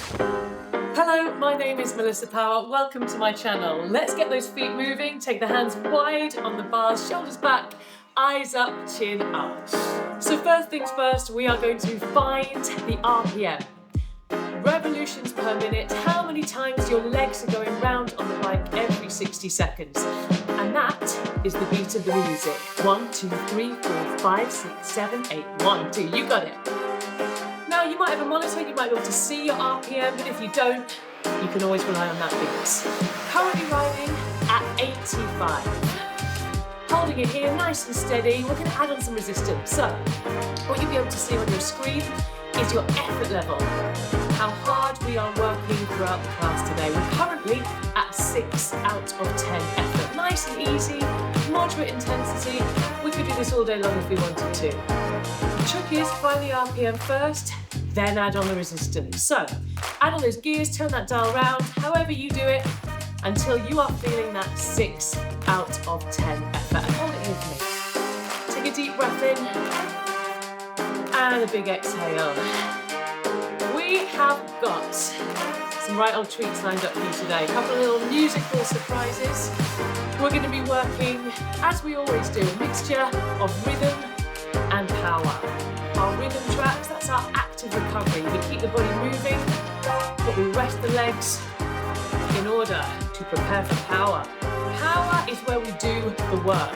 Hello, my name is Melissa Power. Welcome to my channel. Let's get those feet moving. Take the hands wide on the bars, shoulders back, eyes up, chin up. So first things first, we are going to find the RPM. Revolutions per minute, how many times your legs are going round on the bike every 60 seconds. And that is the beat of the music. 1, 2, 3, 4, 5, 6, 7, 8, 1, 2, you got it. Now you might have a monitor, you might be able to see your RPM, but if you don't, you can always rely on that beat. Currently riding at 85. Holding it here nice and steady, we're going to add on some resistance. So, what you'll be able to see on your screen is your effort level. How hard we are working throughout the class today. We're currently at 6 out of 10 effort. Nice and easy, moderate intensity. We could do this all day long if we wanted to. The trick is find the RPM first, then add on the resistance. So, add on those gears, turn that dial round, however you do it, until you are feeling that 6 out of 10 effort. And hold it here for me. Take a deep breath in, and a big exhale. We have got some right old treats lined up for you today. A couple of little musical surprises. We're going to be working, as we always do, a mixture of rhythm and power. Our rhythm tracks, that's our active recovery. We keep the body moving, but we rest the legs in order to prepare for power. Power is where we do the work.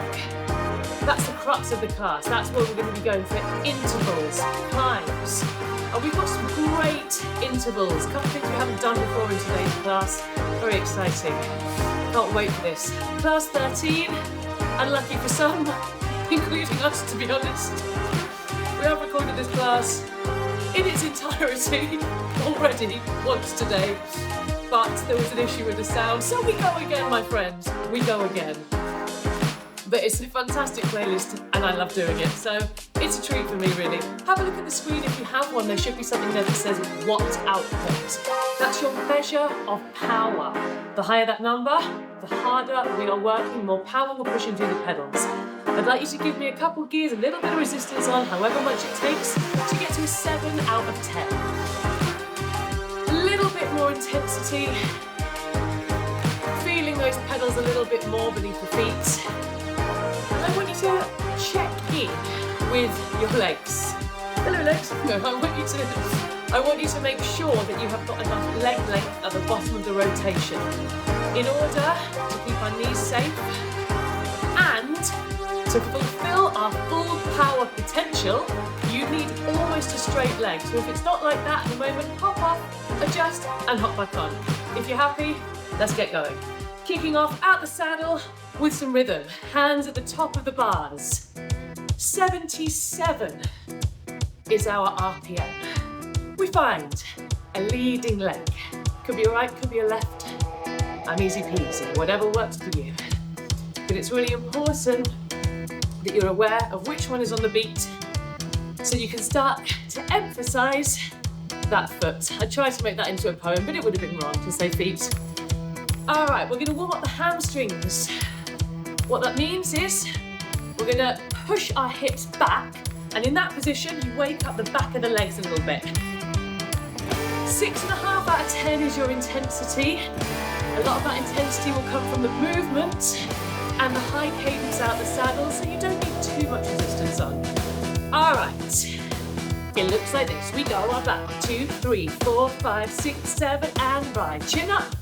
That's the crux of the class. That's where we're going to be going for intervals, climbs. And we've got some great intervals. A couple of things we haven't done before in today's class. Very exciting. Can't wait for this. Class 13, unlucky for some, including us to be honest. We have recorded this class in its entirety already once today, but there was an issue with the sound. So we go again, my friends. We go again. But it's a fantastic playlist and I love doing it, so it's a treat for me really. Have a look at the screen if you have one. There should be something there that says watt output. That's your measure of power. The higher that number, the harder we are working, the more power we're pushing through the pedals. I'd like you to give me a couple of gears, a little bit of resistance on, however much it takes, to get to a 7 out of 10. A little bit more intensity. Feeling those pedals a little bit more beneath the feet. And I want you to check in with your legs. Hello legs. No, I want you to make sure that you have got enough leg length at the bottom of the rotation in order to keep our knees safe and to fulfill our full power potential. You need almost a straight leg. So if it's not like that at the moment, hop off, adjust and hop back on. If you're happy, let's get going. Kicking off out the saddle with some rhythm. Hands at the top of the bars. 77 is our RPM. We find a leading leg. Could be a right, could be a left. I'm easy peasy, whatever works for you. But it's really important that you're aware of which one is on the beat so you can start to emphasize that foot. I tried to make that into a poem, but it would have been wrong to say feet. All right, we're going to warm up the hamstrings. What that means is we're going to push our hips back, and in that position, you wake up the back of the legs a little bit. 6.5 out of 10 is your intensity. A lot of that intensity will come from the movement and the high cadence out the saddle, so you don't need too much resistance on. All right, it looks like this. We go on back, 2, 3, 4, 5, 6, 7, and ride. Chin up,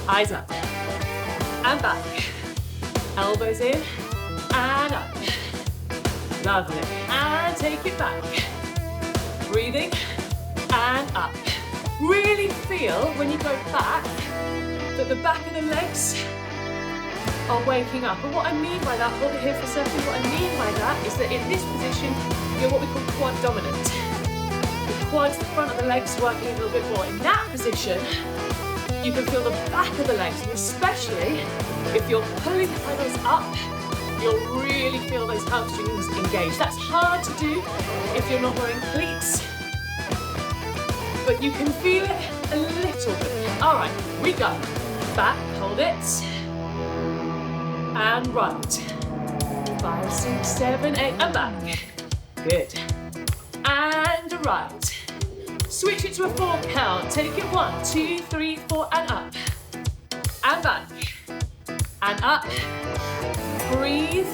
eyes up, and back. Elbows in, and up. Lovely, and take it back. Breathing, and up. Really feel when you go back that the back of the legs are waking up. And what I mean by that, hold it here for a second, what I mean by that is that in this position, you're what we call quad dominant. The quads, the front of the legs working a little bit more. In that position, you can feel the back of the legs, and especially if you're pulling the pedals up, you'll really feel those hamstrings engaged. That's hard to do if you're not wearing cleats, but you can feel it a little bit. All right, we go. Back, hold it. And right. 5, 6, 7, 8, and back. Good. And right. Switch it to a 4 count. Take it 1, 2, 3, 4, and up. And back. And up. Breathe.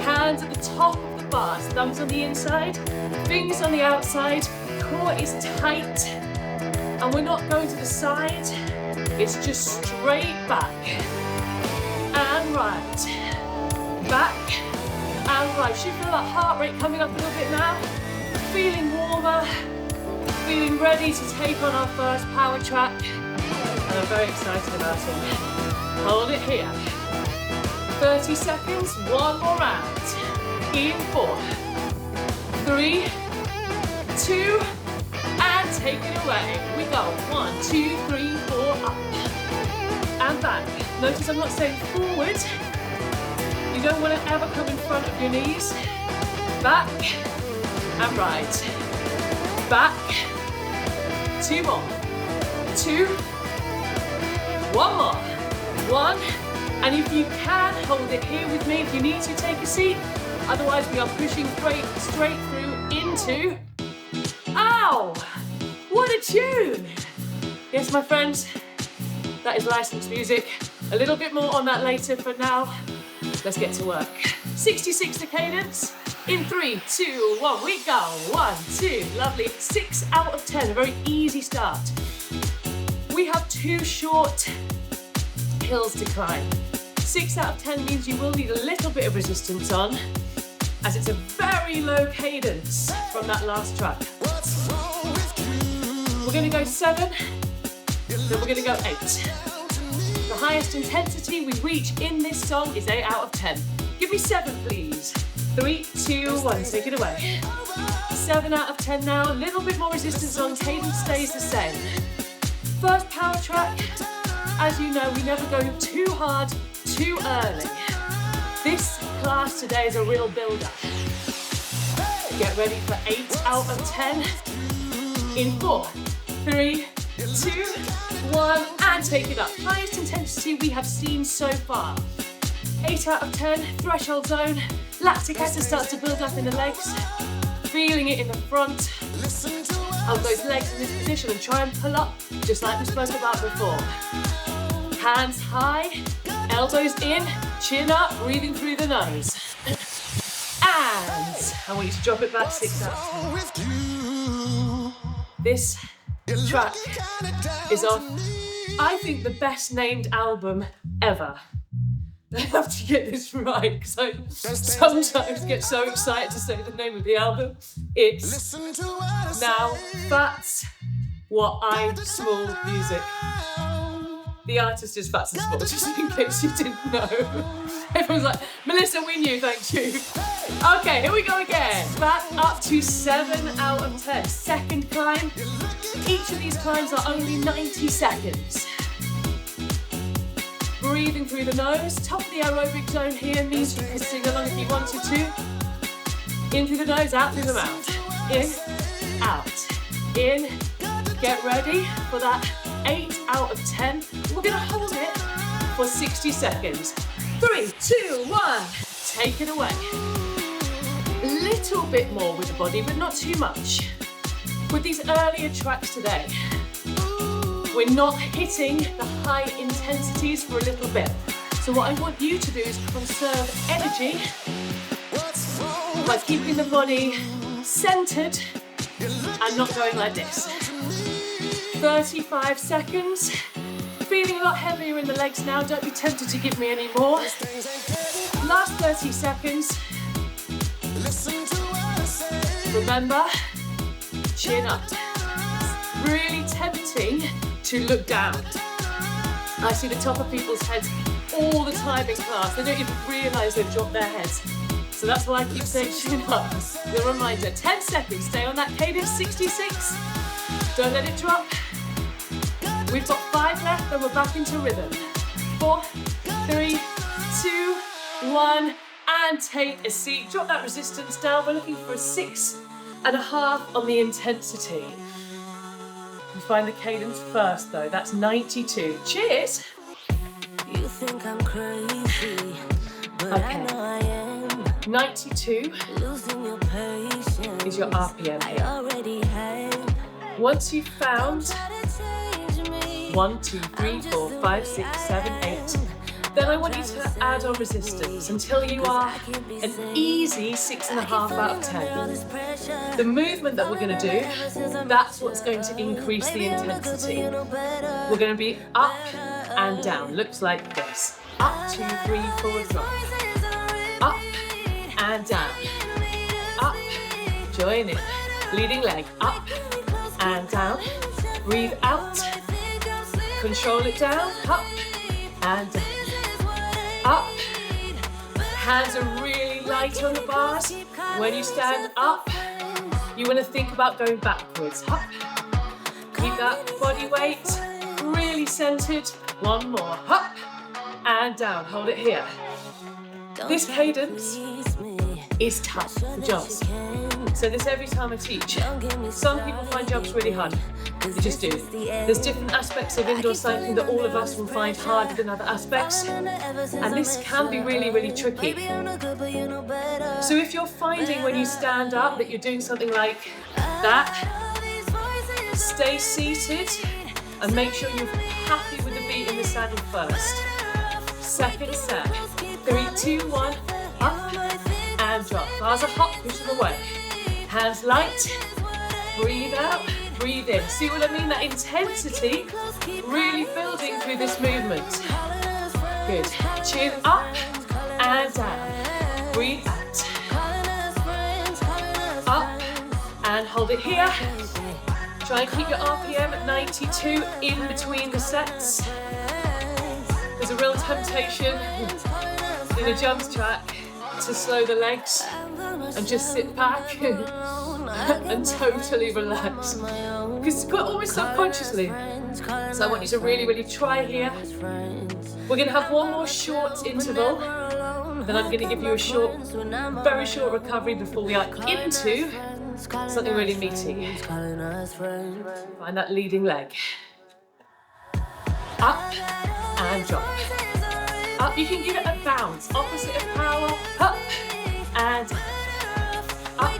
Hands at the top of the bars. Thumbs on the inside, fingers on the outside. Core is tight. And we're not going to the side. It's just straight back. And right. Back. And right. Should feel that heart rate coming up a little bit now. Feeling warmer. Feeling ready to take on our first power track. And I'm very excited about it. Hold it here. 30 seconds, one more round. In 4, 3, 2, and take it away. We go 1, 2, 3, 4, up. And back. Notice I'm not saying forward. You don't want to ever come in front of your knees. Back and right. Back. 2 more. 2. 1 more. 1. And if you can, hold it here with me. If you need to, take a seat. Otherwise, we are pushing straight through into... Ow! What a tune! Yes, my friends, that is licensed music. A little bit more on that later. For now, let's get to work. 66 to cadence. In 3, 2, 1, we go. 1, 2, lovely. 6 out of 10, a very easy start. We have 2 short hills to climb. 6 out of 10 means you will need a little bit of resistance on, as it's a very low cadence from that last track. We're going to go 7, then we're going to go 8. The highest intensity we reach in this song is 8 out of 10. Give me 7, please. 3, 2, 1, take it away. 7 out of 10 now, a little bit more resistance on, cadence stays the same. First power track, as you know, we never go too hard, too early. This class today is a real build-up. Get ready for 8 out of 10. In 4, 3, 2, 1, and take it up. Highest intensity we have seen so far. 8 out of 10, threshold zone. Lactic acid starts to build up in the legs. Feeling it in the front. Hold those legs in this position and try and pull up, just like we spoke about before. Hands high, elbows in, chin up, breathing through the nose. And I want you to drop it back 6 out of 10. This track is off, I think, the best named album ever. I have to get this right because I sometimes get so excited to say the name of the album. It's now Phats, What I Small Music. The artist is Phats and Small, just in case you didn't know. Everyone's like, Melissa, we knew, thank you. Okay, here we go again. Back up to 7 out of 10. Second climb. Each of these climbs are only 90 seconds. Breathing through the nose. Top of the aerobic zone here means you can sing along if you wanted to. In through the nose, out through the mouth. In, out, in. Get ready for that 8 out of 10. We're gonna hold it for 60 seconds. 3, 2, 1, take it away. A little bit more with the body, but not too much. With these earlier tracks today, we're not hitting the high intensities for a little bit. So what I want you to do is conserve energy by keeping the body centered and not going like this. 35 seconds. Feeling a lot heavier in the legs now. Don't be tempted to give me any more. Last 30 seconds. Remember, chin up. Really tempting to look down. I see the top of people's heads all the time in class. They don't even realise they've dropped their heads. So that's why I keep saying chin up. The reminder, 10 seconds, stay on that cadence, 66. Don't let it drop. We've got 5 left, then we're back into rhythm. 4, 3, 2, 1, and take a seat. Drop that resistance down. We're looking for a 6.5 on the intensity. We find the cadence first though, that's 92. Cheers! You think I'm crazy, but Okay. I know I am. 92 Losing your patience is your RPM I here. already had. Once you've found 1, 2, 3, 4, 5, 6, 7, 8, then I want you to add on resistance until you are an easy 6.5 out of 10. The movement that we're going to do, that's what's going to increase the intensity. We're going to be up and down. Looks like this. Up, 2, 3, 4, drop. Up and down. Up, join in. Leading leg, up and down. Breathe out. Control it down. Up and down. Up. Hands are really light on the bars. When you stand up, you want to think about going backwards. Up. Keep that body weight really centered. One more. Up and down. Hold it here. This cadence is tough for jumps. So this every time I teach. Some people find jumps really hard. They just do. There's different aspects of indoor cycling that all of us will find harder than other aspects. And this can be really, really tricky. So if you're finding when you stand up that you're doing something like that, stay seated and make sure you're happy with the beat in the saddle first. Second set. 3, 2, 1, up and drop. Bars are hot, push them away. Hands light, breathe out, breathe in. See what I mean? That intensity really building through this movement. Good. Chin up and down. Breathe out. Up and hold it here. Try and keep your RPM at 92 in between the sets. There's a real temptation in a jumps track to slow the legs and just sit back and totally relax. Because it's almost subconsciously. So I want you to really, really try here. We're going to have one more short interval. Then I'm going to give you a very short recovery before we are into something really meaty. Find that leading leg. Up and drop. Up, you can give it a bounce. Opposite of power. Up and up.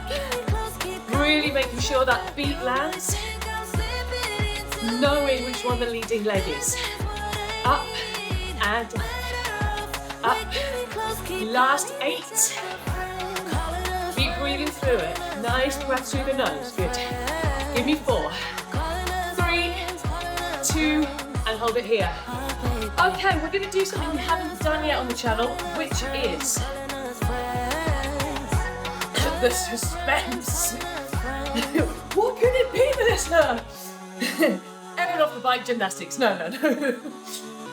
Really making sure that beat lands. Knowing which one the leading leg is. Up and down. Up. Last 8. Keep breathing through it. Nice breath through the nose. Good. Give me 4, 3, 2, and hold it here. Okay, we're going to do something we haven't done yet on the channel, which is the suspense. What could it be, Melissa? Everyone off the bike gymnastics. No.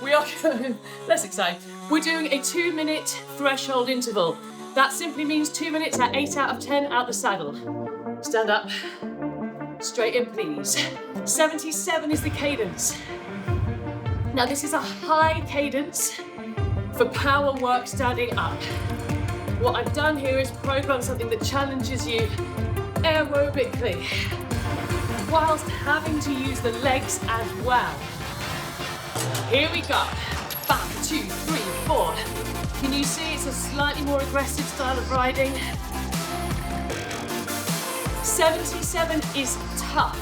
We are less excited. We're doing a 2-minute threshold interval. That simply means 2 minutes at 8 out of 10 out the saddle. Stand up. Straight in, please. 77 is the cadence. Now this is a high cadence for power work standing up. What I've done here is program something that challenges you aerobically, whilst having to use the legs as well. Here we go. 5, 2, 3, 4. Can you see it's a slightly more aggressive style of riding? 77 is tough.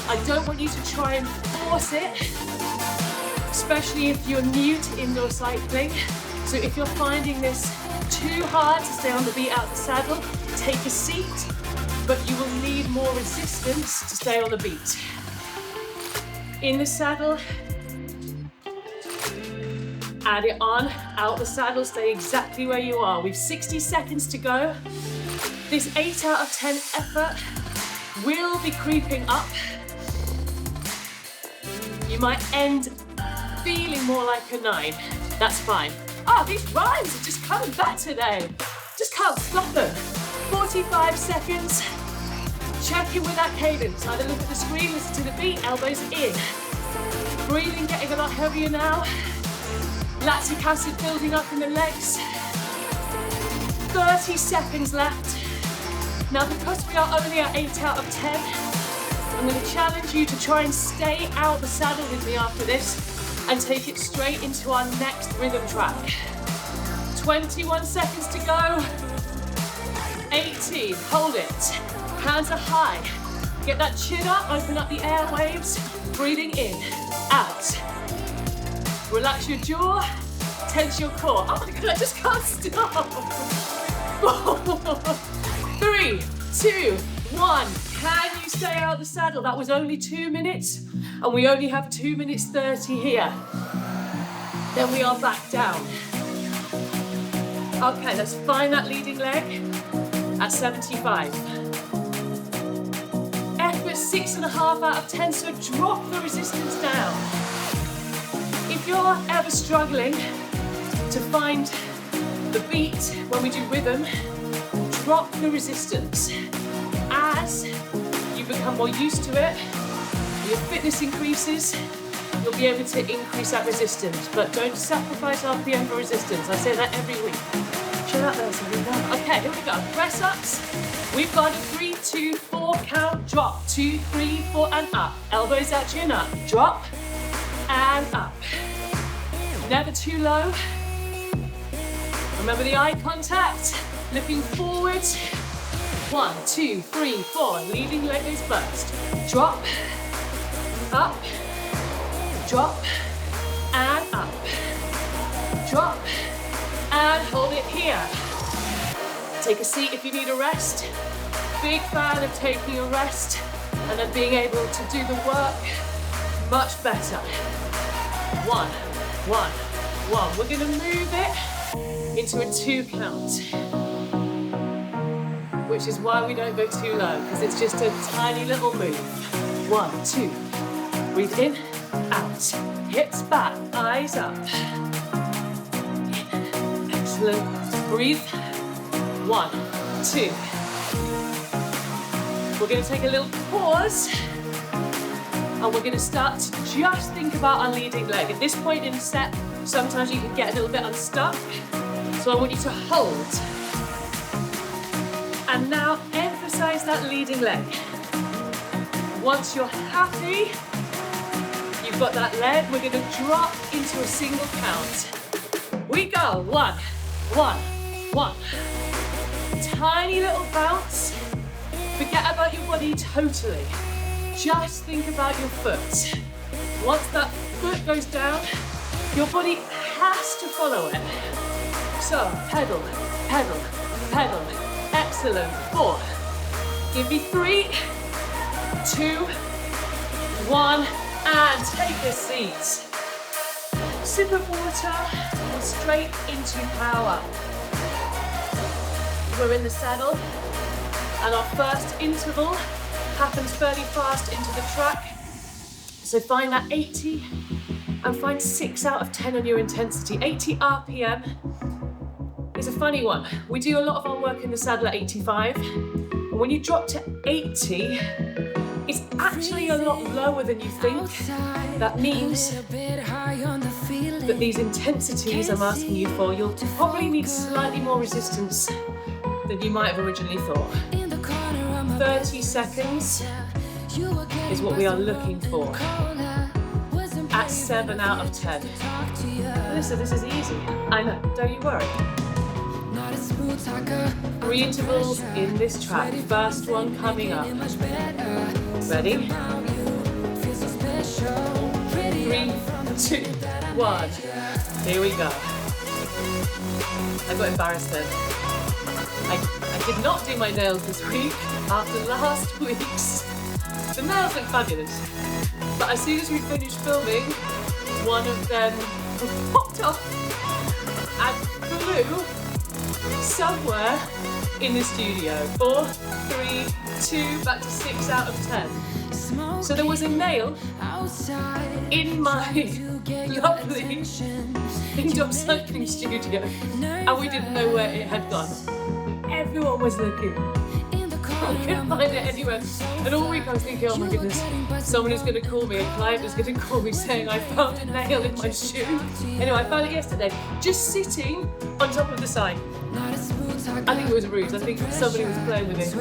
I don't want you to try and force it, especially if you're new to indoor cycling. So if you're finding this too hard to stay on the beat out the saddle, take a seat, but you will need more resistance to stay on the beat. In the saddle, add it on, out the saddle, stay exactly where you are. We've 60 seconds to go. This 8 out of 10 effort will be creeping up. You might end feeling more like a 9. That's fine. These rhymes are just coming back today. Just can't stop them. 45 seconds. Check in with that cadence. Either look at the screen, listen to the beat, elbows in. Breathing getting a lot heavier now. Lactic acid building up in the legs. 30 seconds left. Now because we are only at 8 out of 10, I'm going to challenge you to try and stay out the saddle with me after this and take it straight into our next rhythm track. 21 seconds to go. 18, hold it. Hands are high. Get that chin up, open up the airwaves. Breathing in, out. Relax your jaw, tense your core. Oh my God, I just can't stop. 4, 3, 2, 1. Can you stay out of the saddle? That was only 2 minutes, and we only have 2 minutes 30 here. Then we are back down. Okay, let's find that leading leg at 75. Effort 6.5 out of 10, so drop the resistance down. If you're ever struggling to find the beat when we do rhythm, drop the resistance. As you become more used to it, your fitness increases, you'll be able to increase that resistance, but don't sacrifice RPM for resistance. I say that every week. Show that there, Serena. Okay, here we go. Press ups. We've got 3, 2, 4 count, drop. 2, 3, 4, and up. Elbows out, chin up. Drop and up. Never too low. Remember the eye contact. Looking forward. 1, 2, 3, 4. Leading leg is first. Drop, up, drop, and up. Drop, and hold it here. Take a seat if you need a rest. Big fan of taking a rest and then being able to do the work much better. 1, 1, 1. We're gonna move it into a 2 count, which is why we don't go too low, because it's just a tiny little move. 1, 2. Breathe in, out. Hips back, eyes up. Excellent. Breathe. 1, 2. We're going to take a little pause, and we're going to start to just think about our leading leg. At this point in the set, sometimes you can get a little bit unstuck, so I want you to hold. And now emphasize that leading leg. Once you're happy, you've got that leg, we're going to drop into a single count. We go. 1, 1, 1. Tiny little bounce. Forget about your body totally. Just think about your foot. Once that foot goes down, your body has to follow it. So, pedal, pedal, pedal. Excellent. 4. Give me 3, 2, 1, and take a seat. Sip of water and straight into power. We're in the saddle, and our first interval happens fairly fast into the track. So find that 80 and find 6 out of 10 on your intensity. 80 RPM is a funny one. We do a lot of our work in the saddle at 85, and when you drop to 80, it's actually a lot lower than you think. That means that these intensities I'm asking you for, you'll probably need slightly more resistance than you might have originally thought. 30 seconds is what we are looking for at 7 out of 10. Listen, this is easy. I know, don't you worry. 3 intervals in this track. First one coming up. Ready? 3, 2, 1. Here we go. I got embarrassed then. I did not do my nails this week after last week's. The nails look fabulous. But as soon as we finished filming, one of them popped off and flew somewhere in the studio. 4, 3, 2, back to 6 out of 10. So there was a nail in my lovely indoor cycling studio, and we didn't know where it had gone. Everyone was looking. I couldn't find it anywhere. And all week I was thinking, oh my goodness, someone is going to call me, a client is going to call me saying I found a nail in my shoe. Anyway, I found it yesterday, just sitting on top of the sign. I think it was a ruse. I think somebody was playing with it.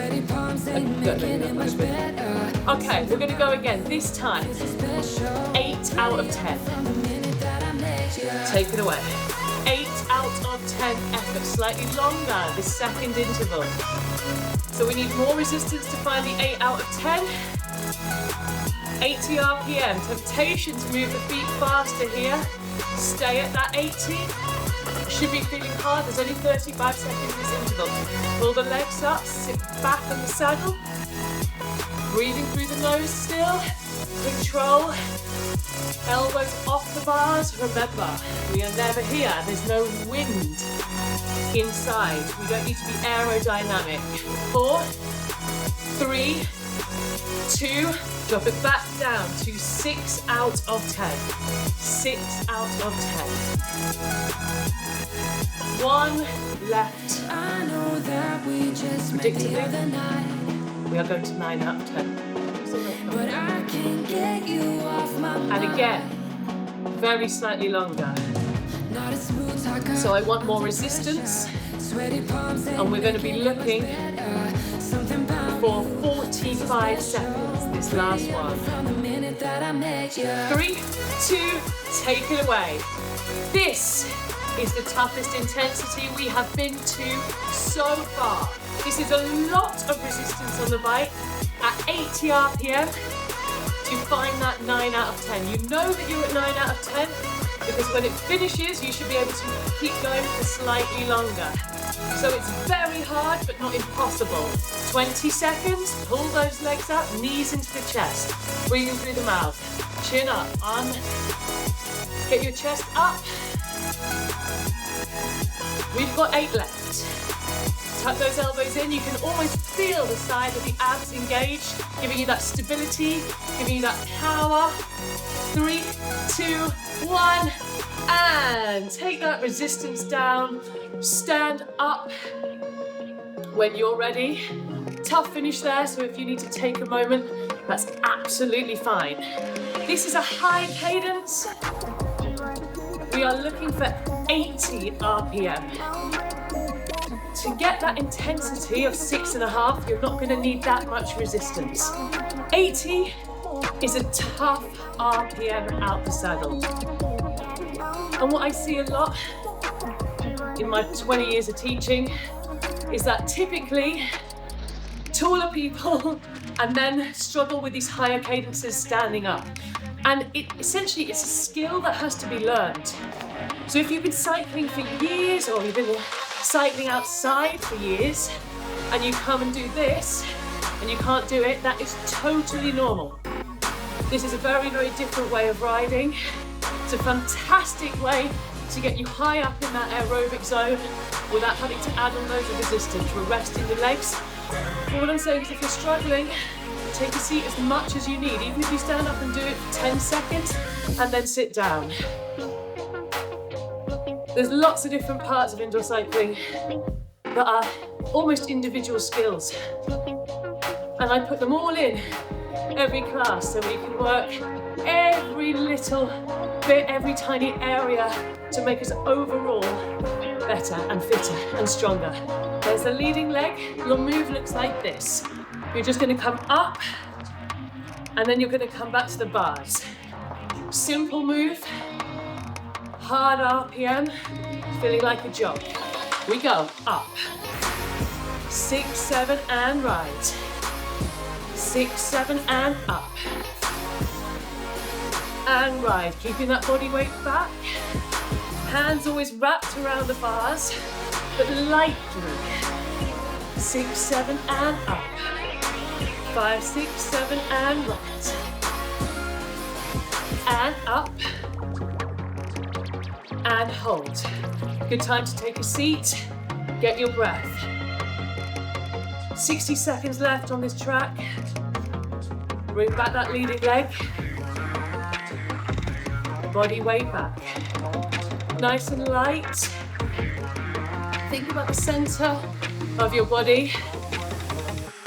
Okay, we're going to go again. This time, 8 out of 10. Take it away. 8 out of 10 effort. Slightly longer, the second interval. So So we need more resistance to find the 8 out of 10. 80 RPM. Temptation to move the feet faster here. Stay at that 80. Should be feeling hard. There's only 35 seconds in this interval. Pull the legs up, sit back on the saddle. Breathing through the nose still. Control. Elbows off the bars. Remember, we are never here. There's no wind inside. We don't need to be aerodynamic. 4, 3, 2, drop it back down to 6 out of 10. 6 out of 10. 1 left. I know that we just met the other night, We are going to 9 out of 10. but I can't get you off my mind. And again, very slightly longer. Not a smooth talker, So I want more resistance, sweaty palms, and we're going to be looking something about for 45 seconds, this last one. from the minute that I met you. 3, 2, take it away. This is the toughest intensity we have been to so far. This is a lot of resistance on the bike at 80 RPM to find that 9 out of 10. You know that you're at 9 out of 10 because when it finishes, you should be able to keep going for slightly longer. So it's very hard, but not impossible. 20 seconds, pull those legs up, knees into the chest. Breathing through the mouth, chin up, get your chest up. We've got 8 left. Tuck those elbows in. You can almost feel the side of the abs engaged, giving you that stability, giving you that power. 3, 2, 1, and take that resistance down. Stand up when you're ready. Tough finish there, so if you need to take a moment, that's absolutely fine. This is a high cadence. We are looking for 80 RPM. To get that intensity of 6.5, you're not going to need that much resistance. 80 is a tough RPM out the saddle. And what I see a lot in my 20 years of teaching is that typically taller people and men struggle with these higher cadences standing up. And essentially it's a skill that has to be learned. So if you've been cycling for years or you've been cycling outside for years and you come and do this and you can't do it, that is totally normal. This is a very, very different way of riding. It's a fantastic way to get you high up in that aerobic zone without having to add on loads of resistance. We're resting the legs. But what I'm saying is if you're struggling, take a seat as much as you need, even if you stand up and do it for 10 seconds and then sit down. There's lots of different parts of indoor cycling that are almost individual skills. And I put them all in every class so we can work every little bit, every tiny area to make us overall better and fitter and stronger. There's the leading leg. Your move looks like this. You're just going to come up and then you're going to come back to the bars. Simple move, hard RPM, feeling like a jog. We go up. 6, 7 and right. 6, 7 and up. And right, keeping that body weight back. Hands always wrapped around the bars, but lightly. 6, 7 and up. 5, 6, 7 and right. And up. And hold. Good time to take a seat. Get your breath. 60 seconds left on this track. Bring back that leading leg. Body weight back. Nice and light. Think about the center of your body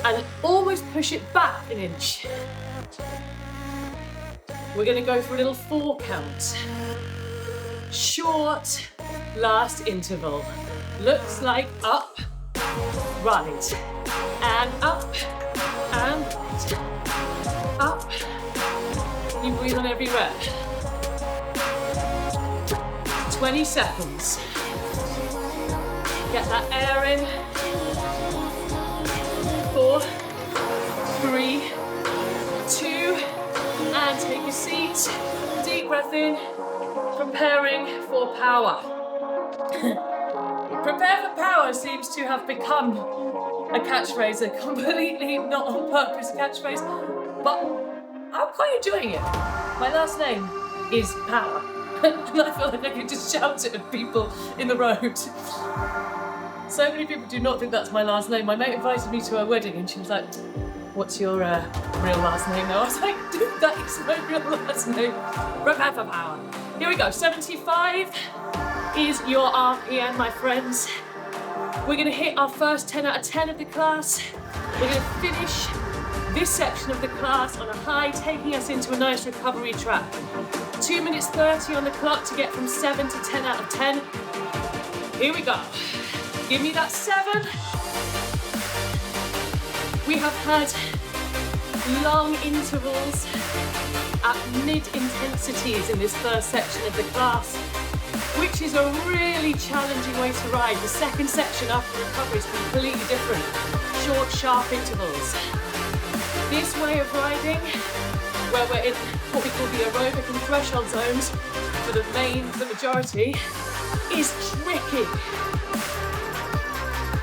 and almost push it back an inch. We're going to go for a little 4 count. Short last interval. Looks like up, right, and up, and right. Up. You breathe on every rep. 20 seconds. Get that air in. and take your seat. Deep breath in, preparing for power. Prepare for power seems to have become a catchphrase, a completely not on purpose catchphrase, but I'm quite enjoying it. My last name is Power, and I feel like I can just shout it at people in the road. So many people do not think that's my last name. My mate invited me to her wedding and she was like, what's your real last name now? I was like, dude, that is my real last name. Prepare for power. Here we go, 75 is your RPM, my friends. We're gonna hit our first 10 out of 10 of the class. We're gonna finish this section of the class on a high, taking us into a nice recovery track. 2 minutes 30 on the clock to get from 7 to 10 out of 10. Here we go. Give me that 7. We have had long intervals at mid-intensities in this first section of the class, which is a really challenging way to ride. The second section after recovery is completely different. Short, sharp intervals. This way of riding, where we're in what we call the aerobic and threshold zones for the majority, is tricky.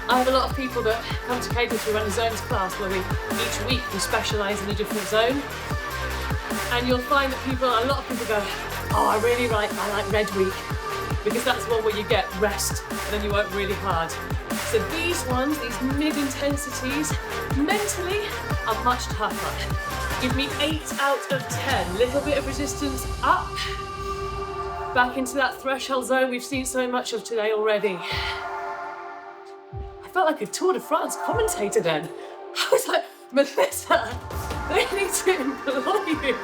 I have a lot of people that come to Cadence. We run a zones class where each week we specialise in a different zone. And you'll find that a lot of people go, oh, I like red week, because that's one where you get rest and then you work really hard. So these ones, these mid-intensities, mentally are much tougher. Give me 8 out of 10. Little bit of resistance up. Back into that threshold zone we've seen so much of today already. I felt like a Tour de France commentator then. I was like, Melissa, they need to employ you.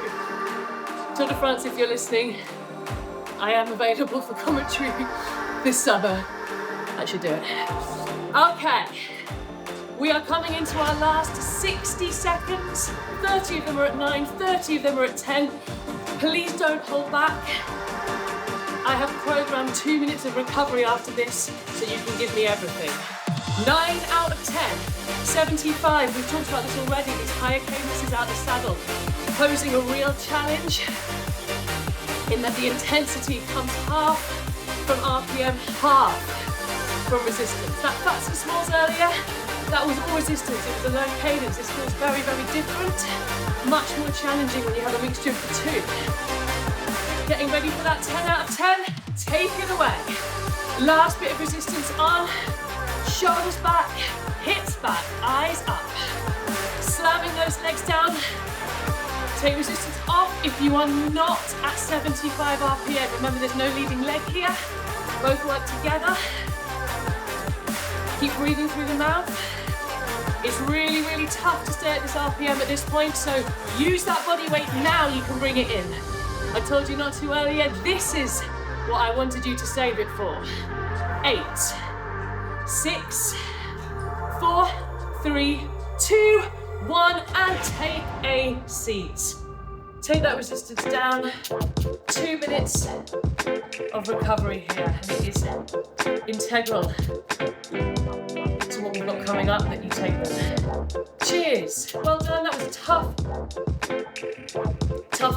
Tour de France, if you're listening, I am available for commentary this summer. I should do it. Okay, we are coming into our last 60 seconds. 30 of them are at 9, 30 of them are at 10. Please don't hold back. I have programmed 2 minutes of recovery after this, so you can give me everything. 9 out of 10. 75, we've talked about this already, these higher cadences out of the saddle, posing a real challenge in that the intensity comes half from RPM, half from resistance. That Phats and smalls earlier, that was all resistance, it was a low cadence. This feels very, very different, much more challenging when you have a mixture of the two. Getting ready for that 10 out of 10, take it away. Last bit of resistance on, shoulders back, hips back, eyes up. Slamming those legs down. Take resistance off if you are not at 75 RPM. Remember, there's no leading leg here. Both work together. Keep breathing through the mouth. It's really, really tough to stay at this RPM at this point, so use that body weight now, you can bring it in. I told you not to earlier, this is what I wanted you to save it for. 8, 6, 4, 3, 2, 1, and take a seat. Take that resistance down. 2 minutes of recovery here, and it is integral to what we've got coming up that you take them. Cheers. Well done. That was a tough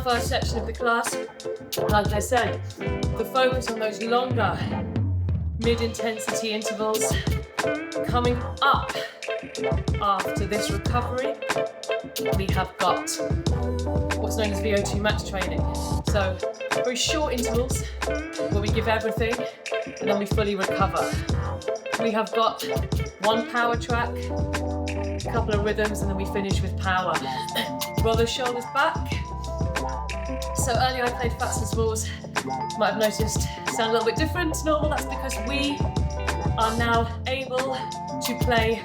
first section of the class. Like I said, the focus on those longer mid-intensity intervals coming up after this recovery. We have got what's known as VO2 max training. So very short intervals where we give everything and then we fully recover. We have got one power track, a couple of rhythms, and then we finish with power. Roll those shoulders back. So earlier I played Phats and smalls. Might have noticed sound a little bit different to normal. That's because we are now able to play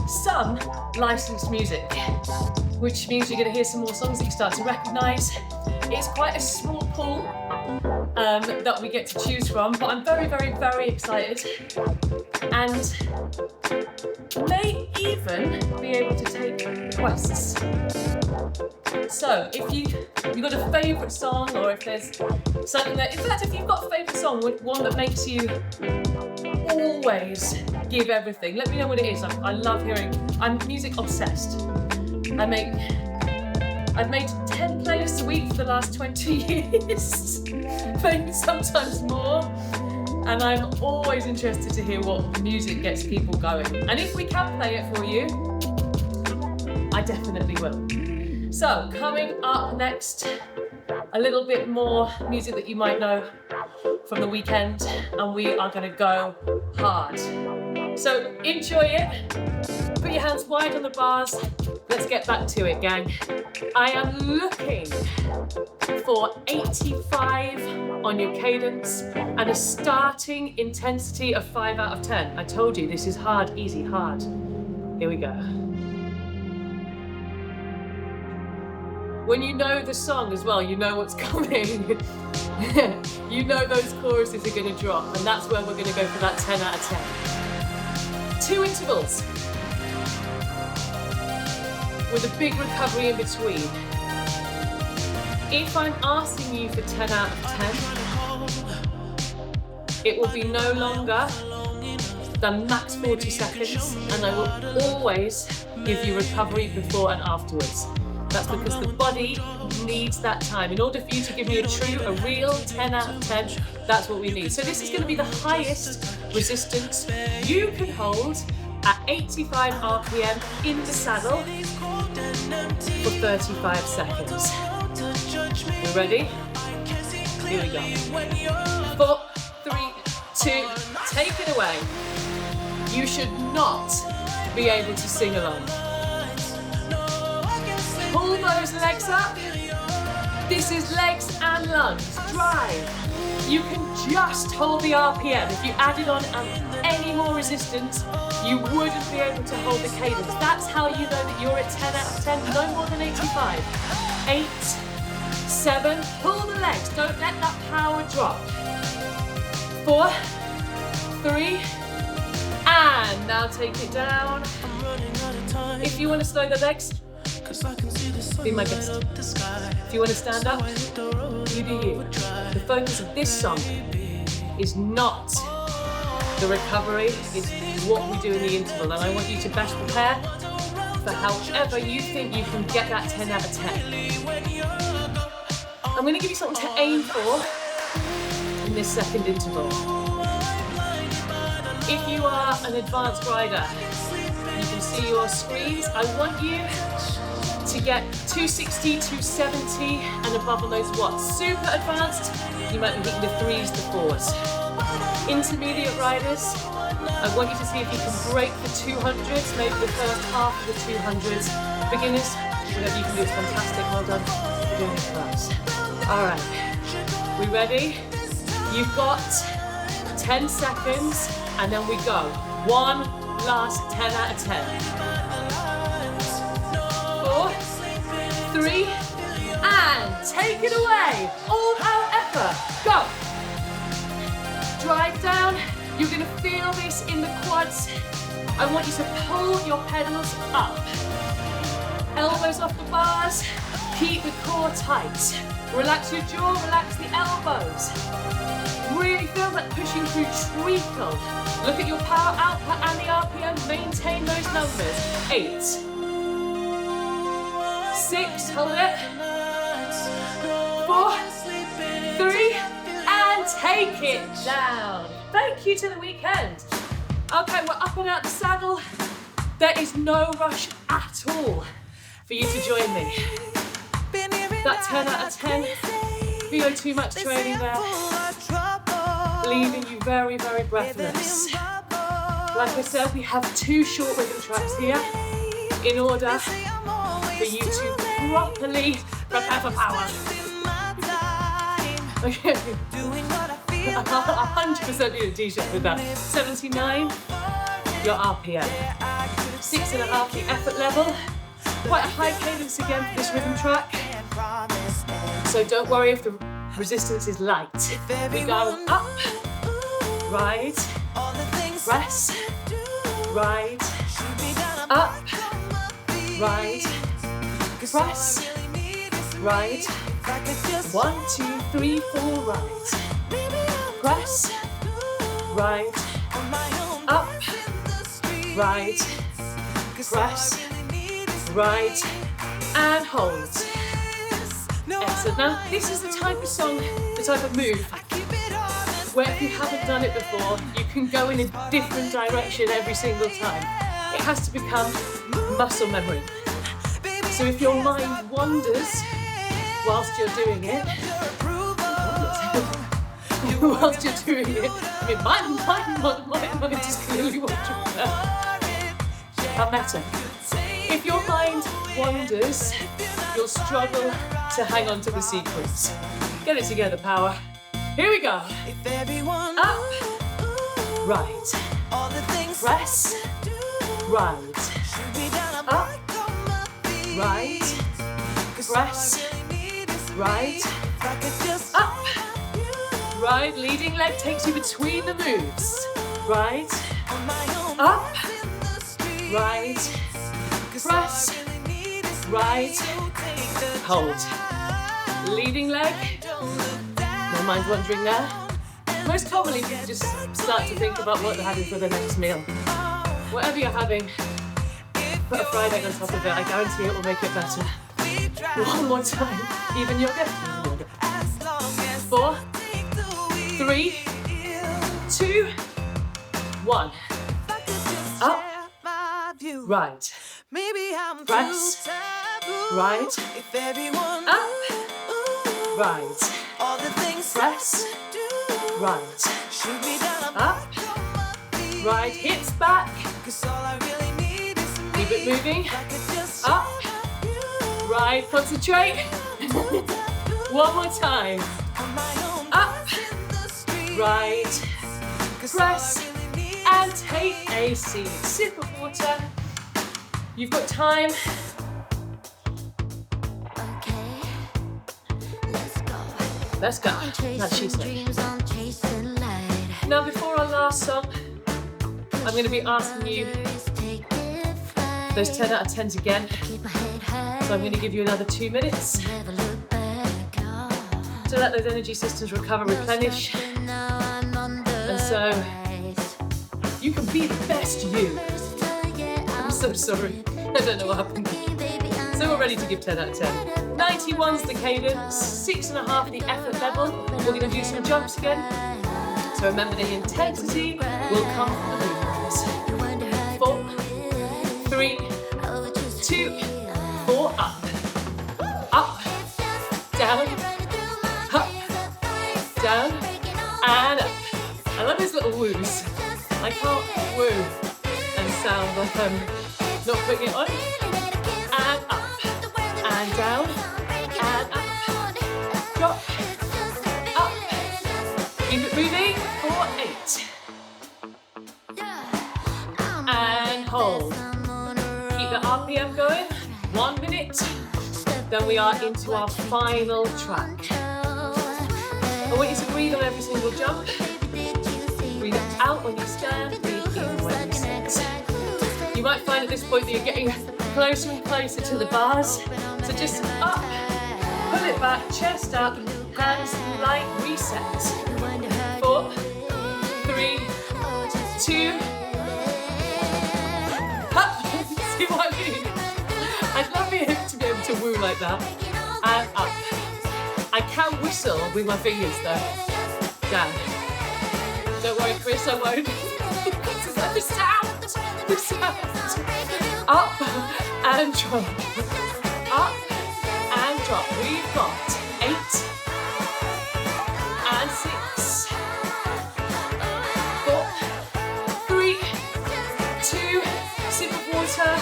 some licensed music, which means you're going to hear some more songs that you start to recognise. It's quite a small pool that we get to choose from, but I'm very, very, very excited and may even be able to take requests. So if you've got a favourite song, or if there's something that, in fact, if you've got a favourite song, one that makes you always give everything, let me know what it is. I love hearing, I'm music obsessed. I've made 10 playlists a week for the last 20 years, maybe sometimes more. And I'm always interested to hear what music gets people going. And if we can play it for you, I definitely will. So coming up next, a little bit more music that you might know from the weekend, and we are going to go hard. So enjoy it. Put your hands wide on the bars. Let's get back to it, gang. I am looking for 85 on your cadence and a starting intensity of 5 out of 10. I told you this is hard, easy, hard. Here we go. When you know the song as well, you know what's coming. You know those choruses are going to drop, and that's where we're going to go for that 10 out of 10. 2 intervals with a big recovery in between. If I'm asking you for 10 out of 10, it will be no longer than max 40 seconds, and I will always give you recovery before and afterwards. That's because the body needs that time. In order for you to give me a real 10 out of 10, that's what we need. So this is going to be the highest resistance you can hold at 85 RPM in the saddle for 35 seconds. You ready? Here we go. 4, 3, 2, take it away. You should not be able to sing along. Pull those legs up. This is legs and lungs. Drive. You can just hold the RPM. If you added on any more resistance, you wouldn't be able to hold the cadence. That's how you know that you're at 10 out of 10, no more than 85. 8, 7, pull the legs. Don't let that power drop. 4, 3, and now take it down. If you want to slow the legs, be my guest. If you want to stand up, you do you. The focus of this song is not the recovery, it's what we do in the interval. And I want you to best prepare for however you think you can get that 10 out of 10. I'm going to give you something to aim for in this second interval. If you are an advanced rider, you can see your screens. I want you to get 260, 270 and above on those watts. Super advanced, you might be hitting the 3s, the 4s. Intermediate riders, I want you to see if you can break the 200s, maybe the first half of the 200s. Beginners, whatever you can do is fantastic, well done for doing it class. All right, we ready? You've got 10 seconds and then we go. One last 10 out of 10. 4, 3, and take it away. All out effort. Go. Drive down. You're going to feel this in the quads. I want you to pull your pedals up. Elbows off the bars. Keep the core tight. Relax your jaw, relax the elbows. Really feel that pushing through treacle. Look at your power output and the RPM. Maintain those numbers. 8, 6, hold it. 4, 3, and take it down. Thank you to the weekend. Okay, we're up and out the saddle. There is no rush at all for you to join me. That 10 out of 10, feel too much training there, leaving you very, very breathless. Like I said, we have 2 short rhythm tracks here in order for you to properly prepare for power. Okay, 100% need a t-shirt with that. 79, your RPM. 6.5, the effort level. Quite a high cadence again for this rhythm track. So don't worry if the resistance is light. We go up, ride, press, ride, up, ride, press, ride. 1, 2, 3, 4, ride. Press, ride, up, ride, press, ride, and hold. Excellent. Excellent. Now, this is the type of song, the type of move, where if you haven't done it before, you can go in a different direction every single time. It has to become muscle memory. So if your mind wanders whilst you're doing it, whilst you're doing it, I mean, mine just clearly wandering there. That matter. If your mind wanders, you'll struggle to hang on to the sequence. Get it together, power. Here we go. Up, right, press, right, up, right, press, right, up, right. Leading leg takes you between the moves. Right, up, right, press, right, hold. Leading leg. No mind wandering there. Most commonly, people just start to think about what they're having for their next meal. Whatever you're having, put a fried egg on top of it. I guarantee it will make it better. One more time. Even yogurt. 4, 3, 2, 1. Up, right, press, right, up, right, press, right, up, right, hips back, keep it moving, up, right, concentrate, one more time, up, right, press, and take a seat, sip of water, you've got time. Let's go. That's she said. Now, before our last song, I'm going to be asking you those 10 out of 10s again. So I'm going to give you another 2 minutes to let those energy systems recover, replenish. And so you can be the best you. I'm so sorry. I don't know what happened. So we're ready to give 10 out of 10. 91's the cadence, 6.5 the effort level. We're going to do some jumps again. So remember, the intensity will come from the movements. 4, 3, 2, 4, up, down, up, down, and up. I love those little woos. I can't woo and sound like I'm not putting it on. And up, and down, and up, drop, up, keep it moving for 8, and hold, keep the RPM going, 1 minute, then we are into our final track. I want you to breathe on every single jump, breathe out when you stand, breathe in when you sit. You might find at this point that you're getting closer and closer to the bars. So just up, pull it back, chest up, hands light, reset. 4, 3, 2, up. See what I mean? I'd love you to be able to woo like that. And up. I can whistle with my fingers though. Down. Don't worry, Chris, I won't. The sound. The sound. Up and drop. Up and drop. We've got 8 and 6, 4, 3, 2, sip of water.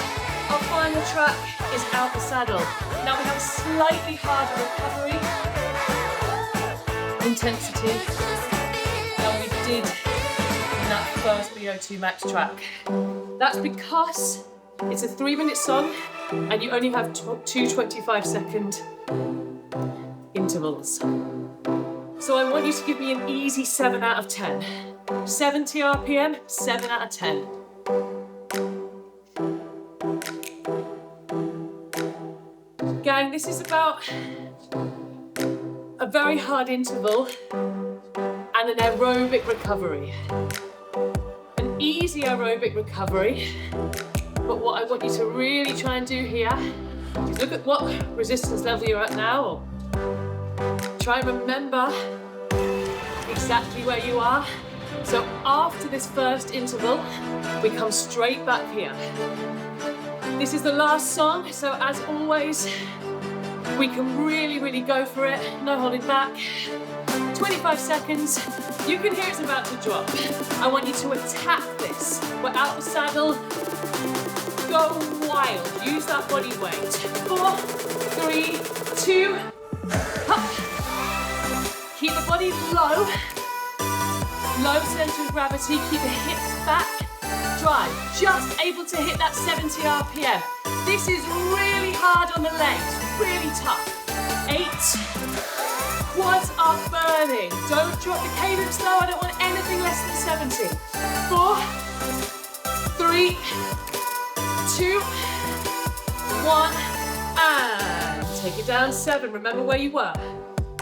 Our final track is out the saddle. Now we have a slightly harder recovery intensity than we did in that first VO2 max track. That's because it's a 3-minute song and you only have 2 25-second intervals. So I want you to give me an easy 7 out of 10. 70 RPM, 7 out of 10. Gang, this is about a very hard interval and an aerobic recovery. An easy aerobic recovery, but what I want you to really try and do here is look at what resistance level you're at now, or Try and remember exactly where you are. So after this first interval, we come straight back here. This is the last song, so as always, we can really go for it. No holding back. 25 seconds. You can hear it's about to drop. I want you to attack this. We're out the saddle. Go wild. Use that body weight. 4, 3, 2, up. Keep the body low. Low center of gravity. Keep the hips back. Drive. Just able to hit that 70 RPM. This is really hard on the legs. Really tough. 8. Quads are burning. Don't drop the cadence though. I don't want anything less than 70. 4, 3, 2, 1, and take it down. 7. Remember where you were.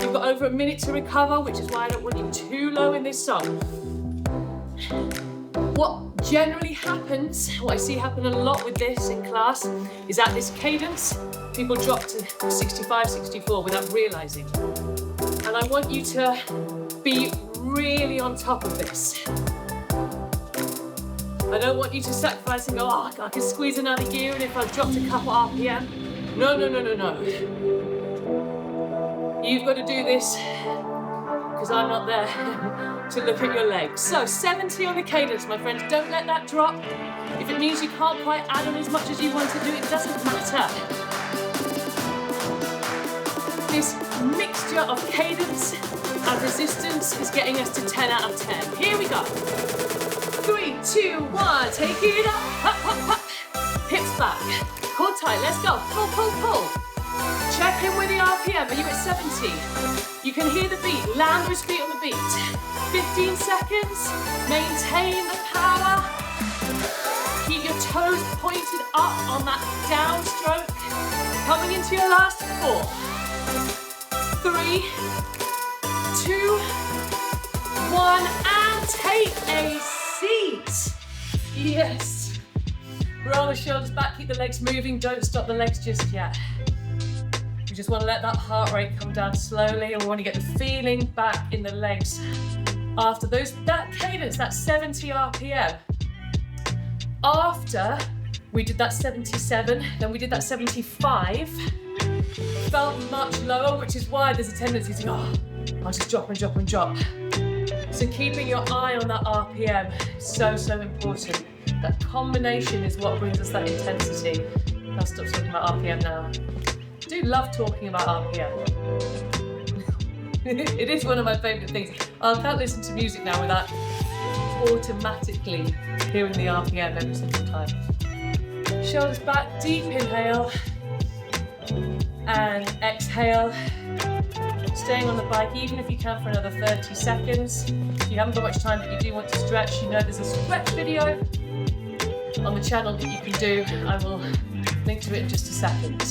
You've got over a minute to recover, which is why I don't want you too low in this song. What generally happens, what I see happen a lot with this in class, is at this cadence, people drop to 65, 64 without realizing. And I want you to be really on top of this. I don't want you to sacrifice and go, oh, I can squeeze another gear and if I've dropped a couple RPM. No. You've got to do this because I'm not there to look at your legs. So 70 on the cadence, my friends. Don't let that drop. If it means you can't quite add on as much as you want to do, it doesn't matter. This mixture of cadence and resistance is getting us to 10 out of 10. Here we go. 3, 2, 1. Take it up. Hips back. Core tight. Let's go. Pull. Check in with the RPM. Are you at 70? You can hear the beat. Land those feet on the beat. 15 seconds. Maintain the power. Keep your toes pointed up on that downstroke. Coming into your last 4, 3, 2, 1, and take a seat. Yes. Roll the shoulders back, keep the legs moving. Don't stop the legs just yet. We just want to let that heart rate come down slowly, and we want to get the feeling back in the legs after that cadence, that 70 RPM. After we did that 77, then we did that 75, felt much lower, which is why there's a tendency to go, oh, I'll just drop. So keeping your eye on that RPM is so important. That combination is what brings us that intensity. I'll stop talking about RPM now. I do love talking about RPM. It is one of my favourite things. I can't listen to music now without automatically hearing the RPM every single time. Shoulders back, deep inhale and exhale. Staying on the bike, even if you can, for another 30 seconds. If you haven't got much time but you do want to stretch, you know there's a stretch video on the channel that you can do. I will link to it in just a second.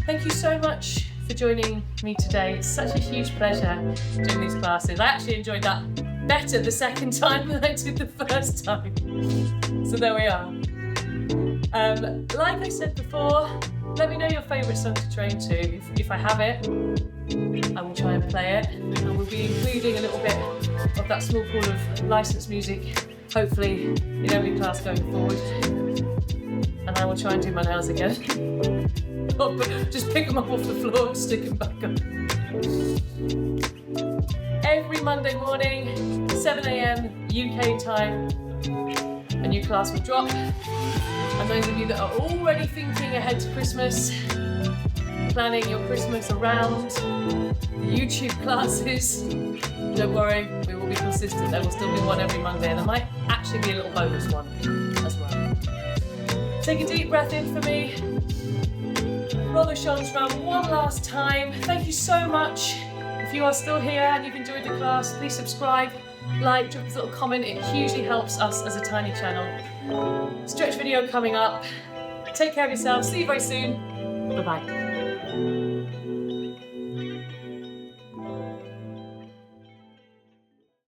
Thank you so much for joining me today. It's such a huge pleasure doing these classes. I actually enjoyed that better the second time than I did the first time. So there we are. Like I said before, let me know your favourite song to train to. If I have it, I will try and play it. And we'll be including a little bit of that small pool of licensed music, hopefully, in every class going forward. And I will try and do my nails again. Just pick them up off the floor and stick them back up. Every Monday morning, 7 a.m. UK time, a new class will drop. And those of you that are already thinking ahead to Christmas, planning your Christmas around the YouTube classes, don't worry, we will be consistent. There will still be one every Monday, and there might actually be a little bonus one as well. Take a deep breath in for me. Roll the shoulders around one last time. Thank you so much. If you are still here and you've enjoyed the class, please subscribe, like, drop us a little comment. It hugely helps us as a tiny channel. Stretch video coming up. Take care of yourself. See you very soon. Bye-bye.